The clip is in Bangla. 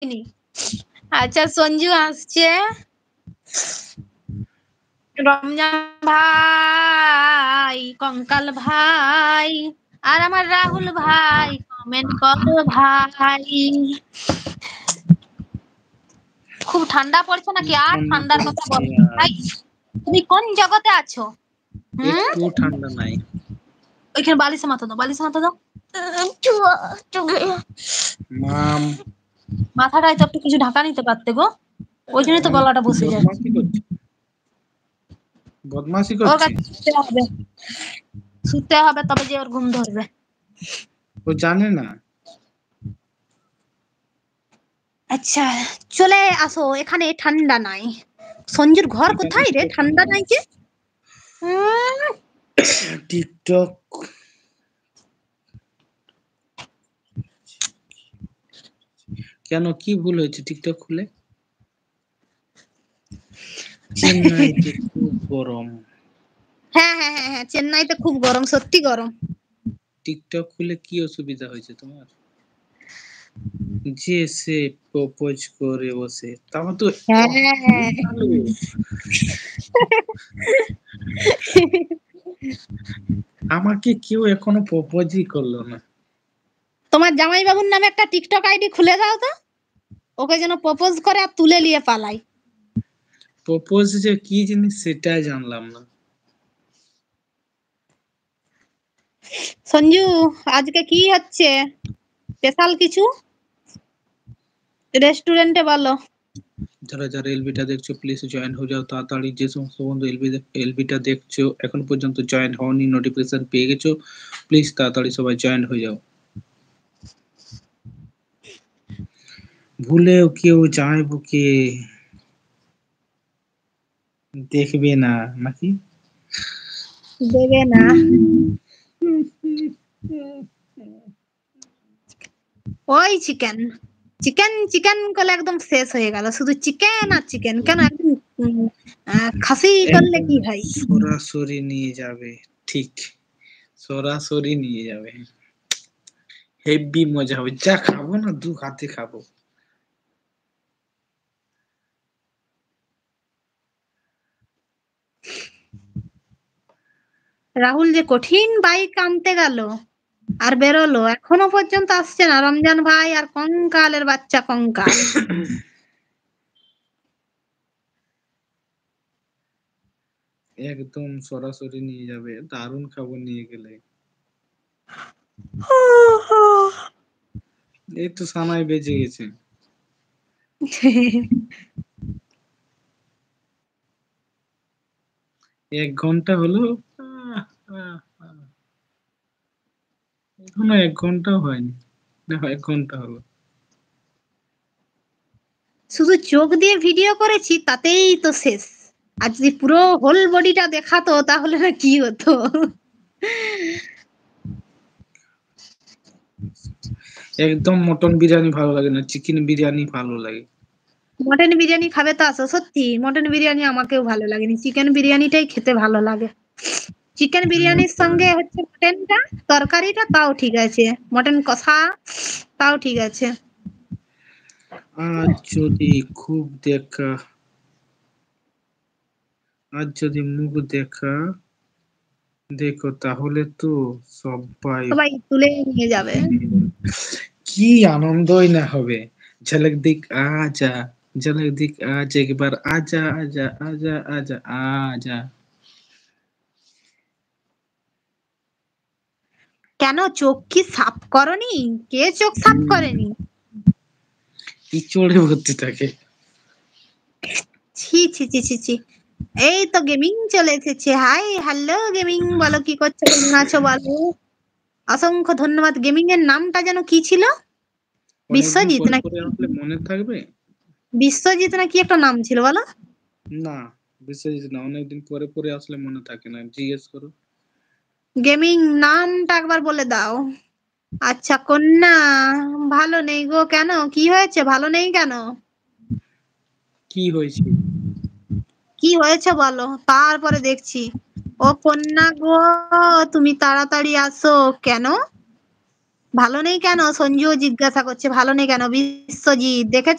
নি। আচ্ছা সঞ্জু আসছে, রমজান ভাই, কঙ্কাল ভাই, আর আমার রাহুল ভাই কমেন্ট করো ভাই। খুব ঠান্ডা পড়ছে নাকি? আর ঠান্ডার কথা বল ভাই, তুমি কোন জগতে আছো? একটু ঠান্ডা নাই। ওইখানে বালিশে মাথা দাও, বালিশে মাথা দাও। মাম মাথাটায় তো একটু কিছু ঢাকা নিতে পারতে গো, ওই জন্যই তো গলাটা বসে যায়। বদমাশি ওর করছে, কাছে শুতে হবে তবে যে ওর ঘুম ধরবে। ও জানে না। আচ্ছা চলে আসো, এখানে ঠান্ডা নাই। সঞ্জুর ঘর কোথায় রে? ঠান্ডা নাই যে। টিকটক কেন, কি ভুল হয়েছে টিকটক খুলে? চেন্নাইতে খুব গরম। হ্যাঁ হ্যাঁ হ্যাঁ হ্যাঁ, চেন্নাইতে খুব গরম, সত্যি গরম। টিকটক খুলে কি অসুবিধা হয়েছে তোমার? যে সে প্রপোজ করে বসে, তাও তো আমাকে কেউ এখনো প্রপোজই করলো না। তোমার জামাই বাবুর নামে একটা টিকটক আইডি খুলে দাও তো, ওকে যেন প্রপোজ করে আর তুলে নিয়ে পালাই। প্রপোজ যে কি জিনিস সেটাই জানলাম না। সঞ্জু আজকে কি হচ্ছে? স্পেশাল কিছু রেস্টুরেন্টে বলো। যারা যারা এলবিটা দেখছো প্লিজ জয়েন হয়ে যাও তাড়াতাড়ি। যে সমস্ত বন্ধু এলবিটা দেখছো এখন পর্যন্ত জয়েন হওনি, নোটিফিকেশন পেয়ে গেছো, প্লিজ তাড়াতাড়ি সবাই জয়েন হয়ে যাও। ভুলেও কেউ যায় বুকে দেখবে না নাকি? দেবে না। ওই চিকেন চিকেন চিকেন করলে একদম শেষ হয়ে গেল, শুধু চিকেন আর চিকেন। কেন একদম খাসি করলে একদম কি হয়? সরাসরি নিয়ে যাবে, ঠিক সরাসরি নিয়ে যাবে, হেভি মজা হবে। যা খাবো না দু হাতে খাবো। রাহুল যে কঠিন বাইক আনতে গেল আর বেরোলো, এখনো পর্যন্ত আসছে না রমজান ভাই আর কঙ্কালের বাচ্চা কঙ্কাল। একদম সরাসরি নিয়ে যাবে, দারুণ খাবো নিয়ে গেলে। এই তো সানাই বেজে গেছে। 1 ঘন্টা হলো। এখনো 1 ঘন্টাও হয়নি। দেখো 1 ঘন্টা হলো। শুধু চোখ দিয়ে ভিডিও করেছি তাতেই তো শেষ। আর যদি পুরো হোল বডিটা দেখাতো তাহলে না কি হতো। একদম মটন বিরিয়ানি ভালো লাগে না, চিকেন বিরিয়ানি ভালো লাগে। মটন বিরিয়ানি খাবে তো আসো, সত্যি মটন বিরিয়ানি আমাকেও ভালো লাগেনি, চিকেন বিরিয়ানিটাই খেতে ভালো লাগে। চিকেন বিরিয়ানির সঙ্গে হচ্ছে মটনটা, তরকারিটা তাও ঠিক আছে, মটন কষা তাও ঠিক আছে। আজ যদি খুব দেখা, আজ যদি মুখ দেখা দেখো তাহলে তো সবাই সবাই তুলে নিয়ে যাবে। কি আনন্দই না হবে। ঝলক দিক আজা, ঝলক দিক আজ একবার আজা আজা আজা আজা আজা। কেন চোখ কি সাফ করনি? কে চোখ সাফ করেনি? ইঁচড়ে ভর্তি থাকে। ছি ছি ছি ছি ছি। এই তো গেমিং চলে এসেছে। হাই হ্যালো গেমিং, বলো কি করছো, কেমন আছো বলো। অসংখ্য ধন্যবাদ। গেমিং এর নামটা যেন কি ছিল? অনেকদিন বিশ্বজিৎ পরে নাকি? পরে আসলে মনে থাকবে। বিশ্বজিৎ না কি একটা নাম ছিল বলো? না, বিশেষ না, অনেকদিন পরে পরে আসলে মনে থাকে না, জিজ্ঞেস করো। গেমিং নামটা একবার বলে দাও। আচ্ছা কন্যা, ভালো নেই গো। কেন, কি হয়েছে? ভালো নেই কেন? কি হয়েছে? কি হয়েছে বলো, তারপরে দেখছি। ও কন্যা গো, তুমি তাড়াতাড়ি আসো। কেন? ভালো নেই কেন? সঞ্জুও জিজ্ঞাসা করছে ভালো নেই কেন? বিশ্বজিৎ দেখেছ